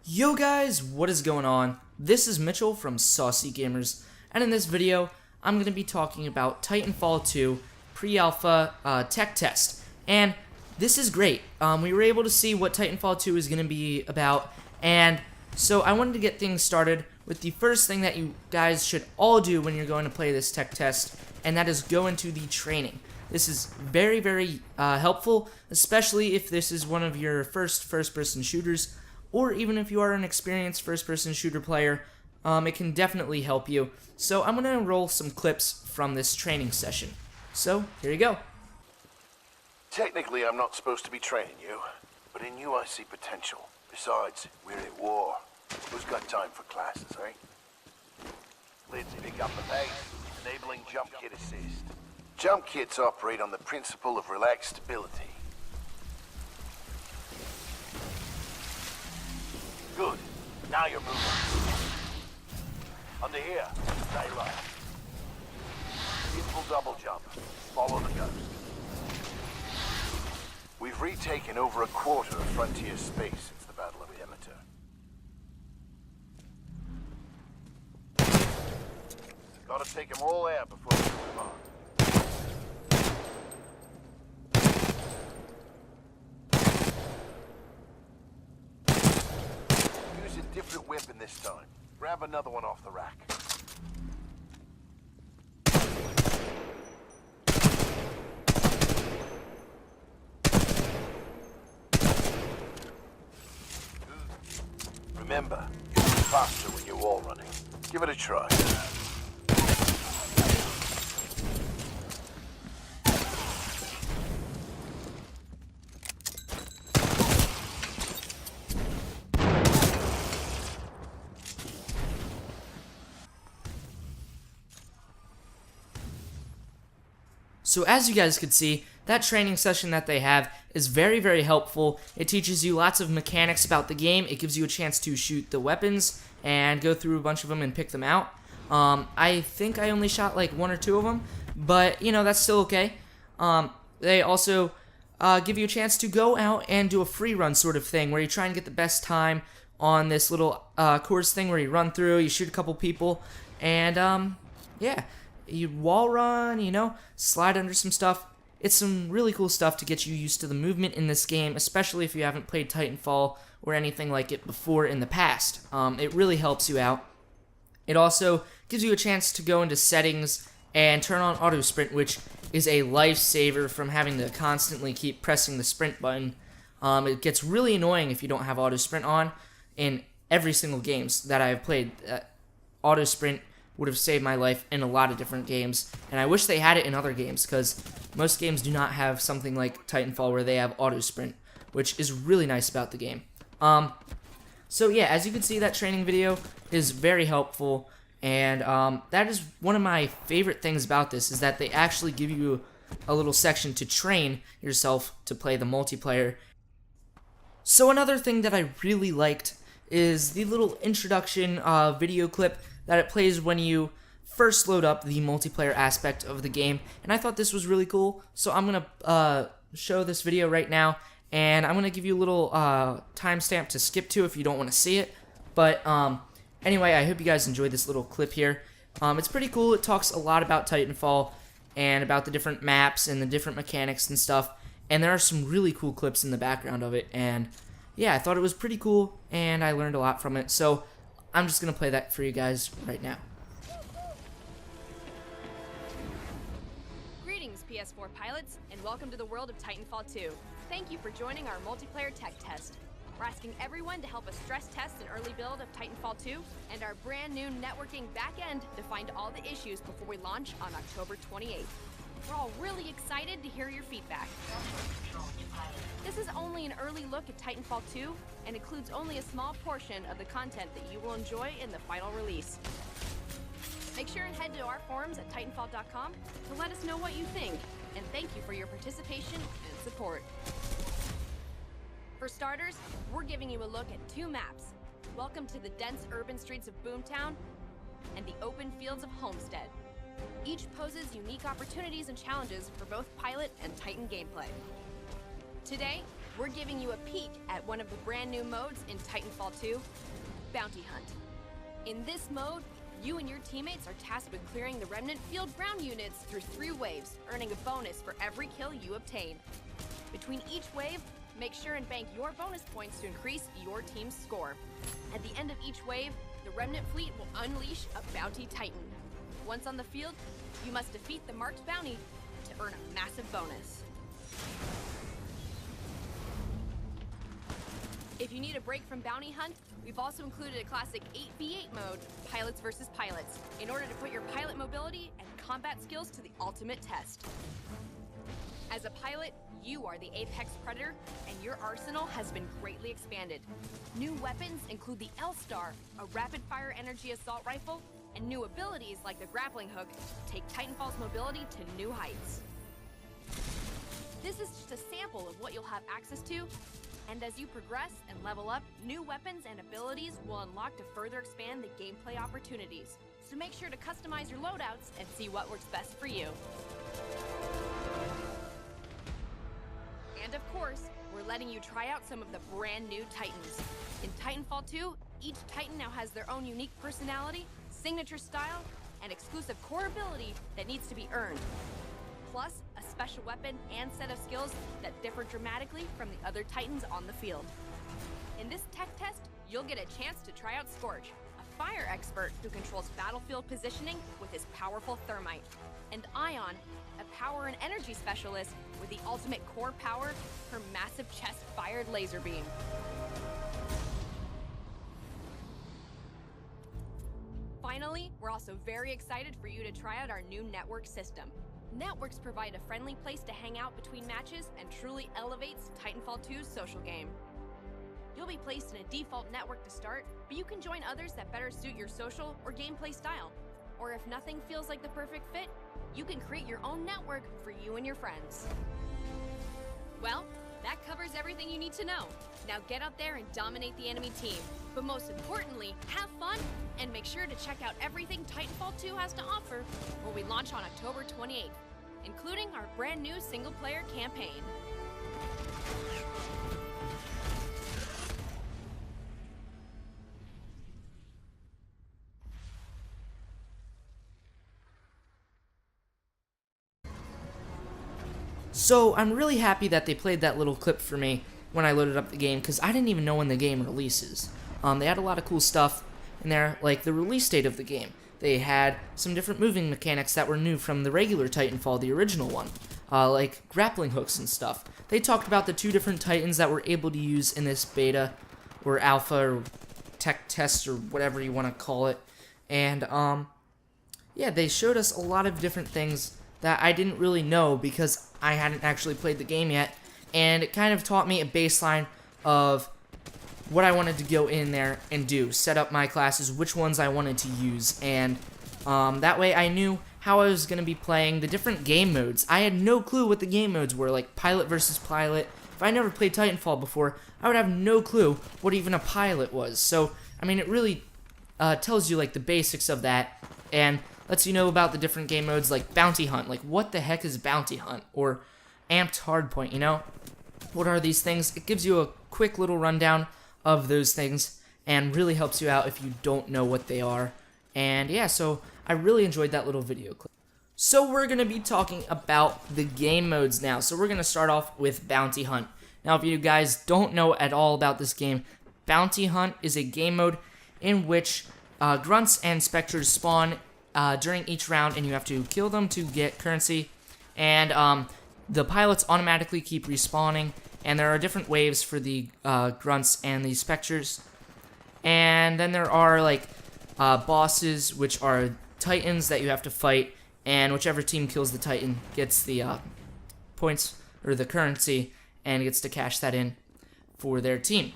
Yo guys, what is going on? This is Mitchell from Saucy Gamers, and in this video, I'm going to be talking about Titanfall 2 pre-alpha tech test. And this is great. We were able to see what Titanfall 2 is going to be about, and so I wanted to get things started with the first thing that you guys should all do when you're going to play this tech test, and that is go into the training. This is very, very helpful, especially if this is one of your first-person shooters, or even if you are an experienced first-person shooter player. It can definitely help you. So I'm going to roll some clips from this training session. So, here you go. Technically, I'm not supposed to be training you, but in you I see potential. Besides, we're at war. Who's got time for classes, eh? Let's pick up the pace, enabling jump kit assist. Jump kits operate on the principle of relaxed stability. Good. Now you're moving. Under here. Stay right. Simple double jump. Follow the ghost. We've retaken over a quarter of frontier space since the Battle of Demeter. Gotta take them all out before we move on. Use a different weapon this time. Grab another one off the rack. Remember, you move faster when you're wall running. Give it a try. So as you guys could see, that training session that they have is very, very helpful. It teaches you lots of mechanics about the game. It gives you a chance to shoot the weapons and go through a bunch of them and pick them out. I think I only shot like one or two of them, but you know, that's still okay. They also give you a chance to go out and do a free run sort of thing where you try and get the best time on this little course thing where you run through, you shoot a couple people, and yeah. You wall run, you know, slide under some stuff. It's some really cool stuff to get you used to the movement in this game, especially if you haven't played Titanfall or anything like it before in the past. It really helps you out. It also gives you a chance to go into settings and turn on auto sprint, which is a lifesaver from having to constantly keep pressing the sprint button. It gets really annoying if you don't have auto sprint on. In every single games that I've played, auto sprint would have saved my life in a lot of different games, and I wish they had it in other games, because most games do not have something like Titanfall where they have auto sprint, which is really nice about the game. So yeah, as you can see, that training video is very helpful, and that is one of my favorite things about this, is that they actually give you a little section to train yourself to play the multiplayer. So another thing that I really liked is the little introduction video clip that it plays when you first load up the multiplayer aspect of the game, and I thought this was really cool, so I'm going to show this video right now, and I'm going to give you a little timestamp to skip to if you don't want to see it, but anyway, I hope you guys enjoyed this little clip here. It's pretty cool. It talks a lot about Titanfall, and about the different maps, and the different mechanics and stuff, and there are some really cool clips in the background of it, and yeah, I thought it was pretty cool, and I learned a lot from it, so I'm just going to play that for you guys right now. Greetings, PS4 pilots, and welcome to the world of Titanfall 2. Thank you for joining our multiplayer tech test. We're asking everyone to help us stress test an early build of Titanfall 2 and our brand new networking backend to find all the issues before we launch on October 28th. We're all really excited to hear your feedback. This is only an early look at Titanfall 2 and includes only a small portion of the content that you will enjoy in the final release. Make sure and head to our forums at Titanfall.com to let us know what you think, and thank you for your participation and support. For starters, we're giving you a look at two maps. Welcome to the dense urban streets of Boomtown and the open fields of Homestead. Each poses unique opportunities and challenges for both pilot and Titan gameplay. Today, we're giving you a peek at one of the brand new modes in Titanfall 2, Bounty Hunt. In this mode, you and your teammates are tasked with clearing the Remnant Field ground units through 3 waves, earning a bonus for every kill you obtain. Between each wave, make sure and bank your bonus points to increase your team's score. At the end of each wave, the Remnant fleet will unleash a Bounty Titan. Once on the field, you must defeat the marked bounty to earn a massive bonus. If you need a break from Bounty Hunt, we've also included a classic 8v8 mode, Pilots vs. Pilots, in order to put your pilot mobility and combat skills to the ultimate test. As a pilot, you are the apex predator, and your arsenal has been greatly expanded. New weapons include the L-Star, a rapid-fire energy assault rifle, and new abilities like the grappling hook take Titanfall's mobility to new heights. This is just a sample of what you'll have access to, and as you progress and level up, new weapons and abilities will unlock to further expand the gameplay opportunities. So make sure to customize your loadouts and see what works best for you. And of course, we're letting you try out some of the brand new Titans. In Titanfall 2, each Titan now has their own unique personality, signature style, and exclusive core ability that needs to be earned. Plus, a special weapon and set of skills that differ dramatically from the other Titans on the field. In this tech test, you'll get a chance to try out Scorch, a fire expert who controls battlefield positioning with his powerful thermite, and Ion, a power and energy specialist with the ultimate core power, her massive chest-fired laser beam. Finally, we're also very excited for you to try out our new network system. Networks provide a friendly place to hang out between matches and truly elevates Titanfall 2's social game. You'll be placed in a default network to start, but you can join others that better suit your social or gameplay style. Or if nothing feels like the perfect fit, you can create your own network for you and your friends. Well, that covers everything you need to know. Now get out there and dominate the enemy team. But most importantly, have fun and make sure to check out everything Titanfall 2 has to offer when we launch on October 28th, including our brand new single-player campaign. So I'm really happy that they played that little clip for me when I loaded up the game, because I didn't even know when the game releases. They had a lot of cool stuff in there, like the release date of the game. They had some different moving mechanics that were new from the regular Titanfall, the original one, like grappling hooks and stuff. They talked about the 2 different Titans that we're able to use in this beta, or alpha, or tech test, or whatever you want to call it. And, yeah, they showed us a lot of different things that I didn't really know because I hadn't actually played the game yet, and it kind of taught me a baseline of what I wanted to go in there and do, set up my classes, which ones I wanted to use, and that way I knew how I was going to be playing the different game modes. I had no clue what the game modes were, like pilot versus pilot. If I never played Titanfall before, I would have no clue what even a pilot was. So, I mean, it really tells you like the basics of that, and lets you know about the different game modes like Bounty Hunt. Like, what the heck is Bounty Hunt? Or Amped Hardpoint, you know? What are these things? It gives you a quick little rundown of those things and really helps you out if you don't know what they are. And yeah, so I really enjoyed that little video clip. So we're going to be talking about the game modes now. So we're going to start off with Bounty Hunt. Now, if you guys don't know at all about this game, Bounty Hunt is a game mode in which grunts and specters spawn during each round, and you have to kill them to get currency, and the pilots automatically keep respawning, and there are different waves for the grunts and the specters, and then there are like bosses, which are titans that you have to fight, and whichever team kills the titan gets the points or the currency and gets to cash that in for their team.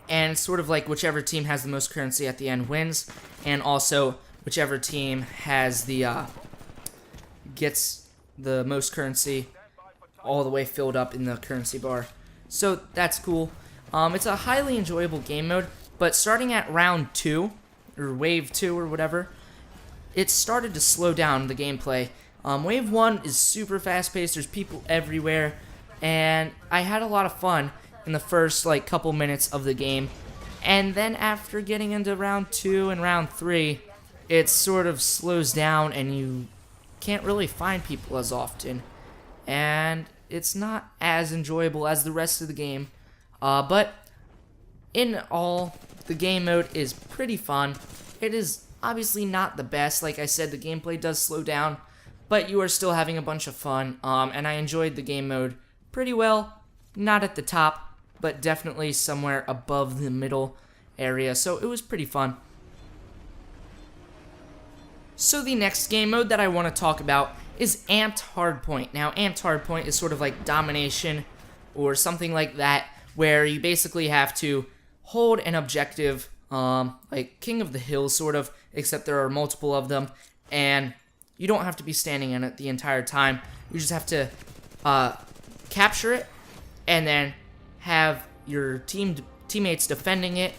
And it's sort of like whichever team has the most currency at the end wins, and also whichever team has the gets the most currency all the way filled up in the currency bar. So that's cool. It's a highly enjoyable game mode, but starting at round 2 or wave 2 or whatever, it started to slow down the gameplay. Wave 1 is super fast paced. There's people everywhere, and I had a lot of fun in the first like couple minutes of the game, and then after getting into round 2 and round 3, it sort of slows down and you can't really find people as often, and it's not as enjoyable as the rest of the game. But in all, the game mode is pretty fun. It is obviously not the best. Like I said, the gameplay does slow down, but you are still having a bunch of fun, and I enjoyed the game mode pretty well. Not at the top, but definitely somewhere above the middle area, so it was pretty fun. So the next game mode that I want to talk about is Amped Hardpoint. Now, Amped Hardpoint is sort of like Domination or something like that, where you basically have to hold an objective, like King of the Hill sort of, except there are multiple of them, and you don't have to be standing in it the entire time. You just have to capture it, and then have your teammates defending it,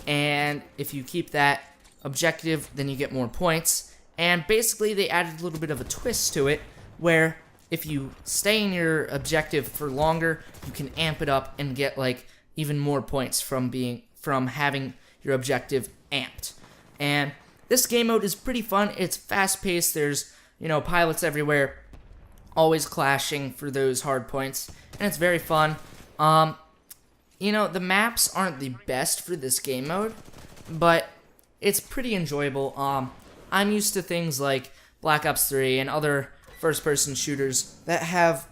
and if you keep that objective, then you get more points. And basically, they added a little bit of a twist to it, where if you stay in your objective for longer, you can amp it up and get like even more points from having your objective amped. And this game mode is pretty fun. It's fast-paced. There's, pilots everywhere, always clashing for those hard points, and it's very fun. The maps aren't the best for this game mode, but it's pretty enjoyable. I'm used to things like Black Ops 3 and other first-person shooters that have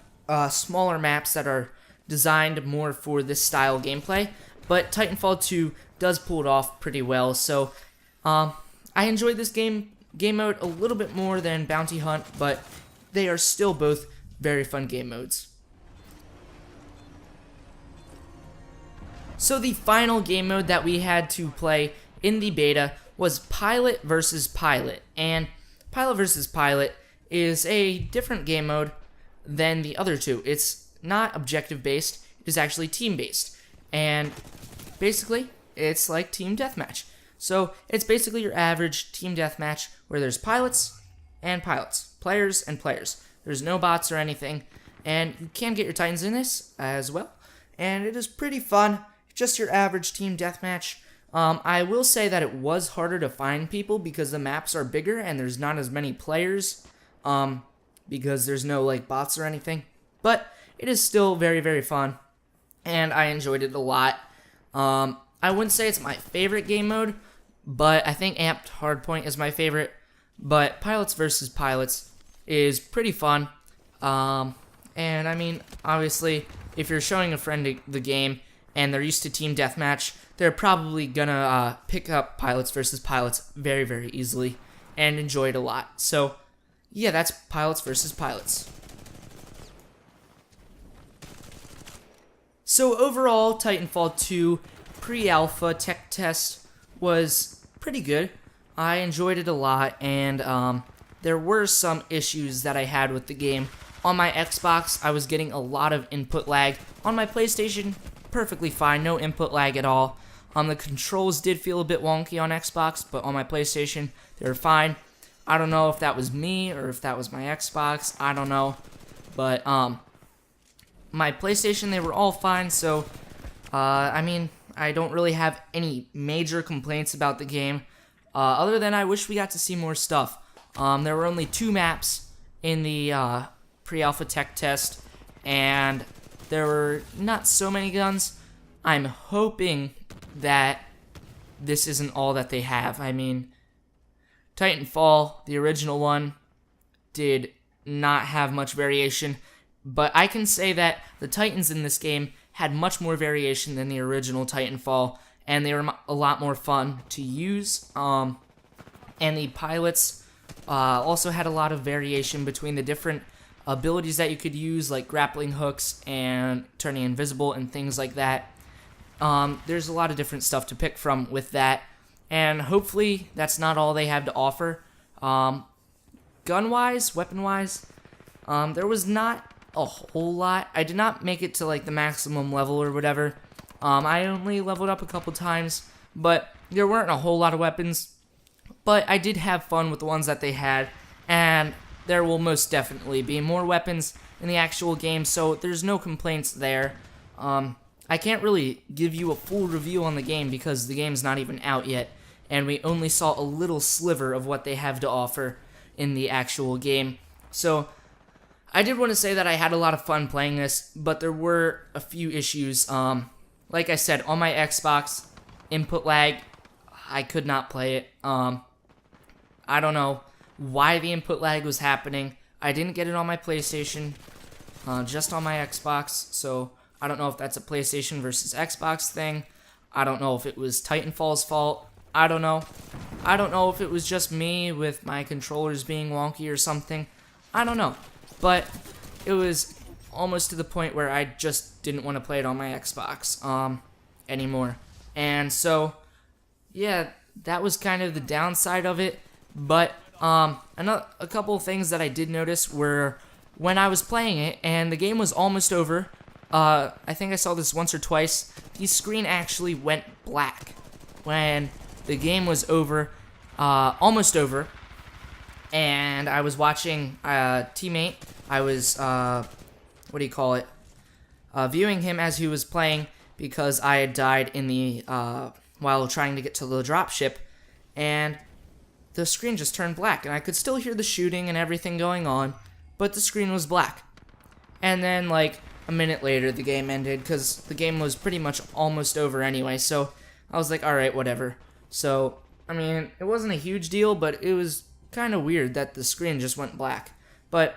smaller maps that are designed more for this style gameplay, but Titanfall 2 does pull it off pretty well. So I enjoyed this game mode a little bit more than Bounty Hunt, but they are still both very fun game modes. So the final game mode that we had to play in the beta was Pilot versus Pilot, and Pilot versus Pilot is a different game mode than the other two. It's not objective-based, it is actually team-based, and basically, it's like Team Deathmatch. So, it's basically your average Team Deathmatch where there's pilots and pilots, players and players. There's no bots or anything, and you can get your Titans in this as well, and it is pretty fun. Just your average Team Deathmatch. I will say that it was harder to find people because the maps are bigger and there's not as many players, because there's no like bots or anything. But it is still very, very fun, and I enjoyed it a lot. I wouldn't say it's my favorite game mode, but I think Amped Hardpoint is my favorite. But Pilots versus Pilots is pretty fun. And I mean, obviously, if you're showing a friend the game and they're used to Team Deathmatch, they're probably gonna pick up Pilots versus Pilots very, very easily and enjoy it a lot. So, yeah, that's Pilots versus Pilots. So overall, Titanfall 2 pre-alpha tech test was pretty good. I enjoyed it a lot, and there were some issues that I had with the game. On my Xbox, I was getting a lot of input lag. On my PlayStation, perfectly fine, no input lag at all. The controls did feel a bit wonky on Xbox, but on my PlayStation, they were fine. I don't know if that was me or if that was my Xbox, I don't know. But, my PlayStation, they were all fine, so, I mean, I don't really have any major complaints about the game, other than I wish we got to see more stuff. There were only 2 maps in the, pre-alpha tech test, and there were not so many guns. I'm hoping that this isn't all that they have. I mean, Titanfall, the original one, did not have much variation, but I can say that the Titans in this game had much more variation than the original Titanfall, and they were a lot more fun to use. And the pilots also had a lot of variation between the different abilities that you could use, like grappling hooks and turning invisible and things like that. There's a lot of different stuff to pick from with that, and hopefully that's not all they have to offer. Gun-wise, weapon-wise, there was not a whole lot. I did not make it to like the maximum level or whatever. I only leveled up a couple times, but there weren't a whole lot of weapons. But I did have fun with the ones that they had, and there will most definitely be more weapons in the actual game, so there's no complaints there. I can't really give you a full review on the game because the game's not even out yet, and we only saw a little sliver of what they have to offer in the actual game. So I did want to say that I had a lot of fun playing this, but there were a few issues. Like I said, on my Xbox, input lag, I could not play it. I don't know why the input lag was happening. I didn't get it on my PlayStation, just on my Xbox, so I don't know if that's a PlayStation versus Xbox thing. I don't know if it was Titanfall's fault. I don't know. I don't know if it was just me with my controllers being wonky or something. I don't know. But it was almost to the point where I just didn't want to play it on my Xbox anymore. And so, yeah, that was kind of the downside of it. But a couple of things that I did notice were when I was playing it and the game was almost over, I think I saw this once or twice, the screen actually went black when the game was over, almost over, and I was watching a teammate. I was, viewing him as he was playing because I had died in the, while trying to get to the dropship, and the screen just turned black, and I could still hear the shooting and everything going on, but the screen was black. And then, like, a minute later, the game ended, because the game was pretty much almost over anyway, so I was like, alright, whatever. So, I mean, it wasn't a huge deal, but it was kind of weird that the screen just went black. But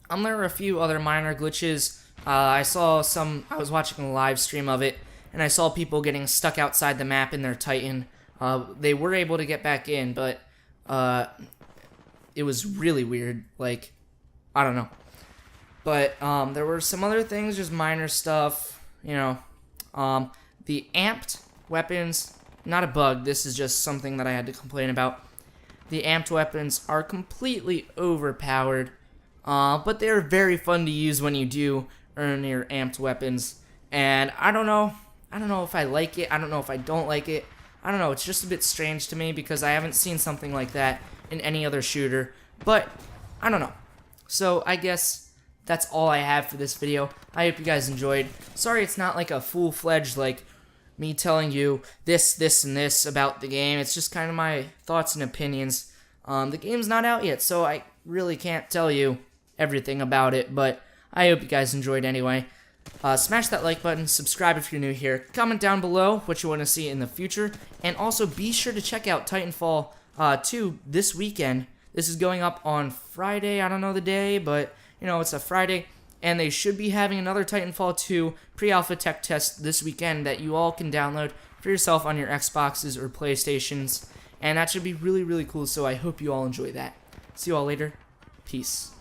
there were a few other minor glitches. I was watching a live stream of it, and I saw people getting stuck outside the map in their Titan. They were able to get back in, but it was really weird. Like, I don't know. But there were some other things, just minor stuff, you know. The amped weapons, not a bug, this is just something that I had to complain about. The amped weapons are completely overpowered, but they're very fun to use when you do earn your amped weapons. And I don't know if I like it, I don't know if I don't like it. I don't know, it's just a bit strange to me because I haven't seen something like that in any other shooter. But, I don't know. So, I guess that's all I have for this video. I hope you guys enjoyed. Sorry it's not like a full-fledged, like, me telling you this, and this about the game. It's just kind of my thoughts and opinions. The game's not out yet, so I really can't tell you everything about it, but I hope you guys enjoyed anyway. Smash that like button, subscribe if you're new here, comment down below what you want to see in the future, and also be sure to check out Titanfall 2 this weekend. This is going up on Friday, I don't know the day, but, you know, it's a Friday, and they should be having another Titanfall 2 pre-alpha tech test this weekend that you all can download for yourself on your Xboxes or PlayStations, and that should be really, really cool, so I hope you all enjoy that. See you all later. Peace.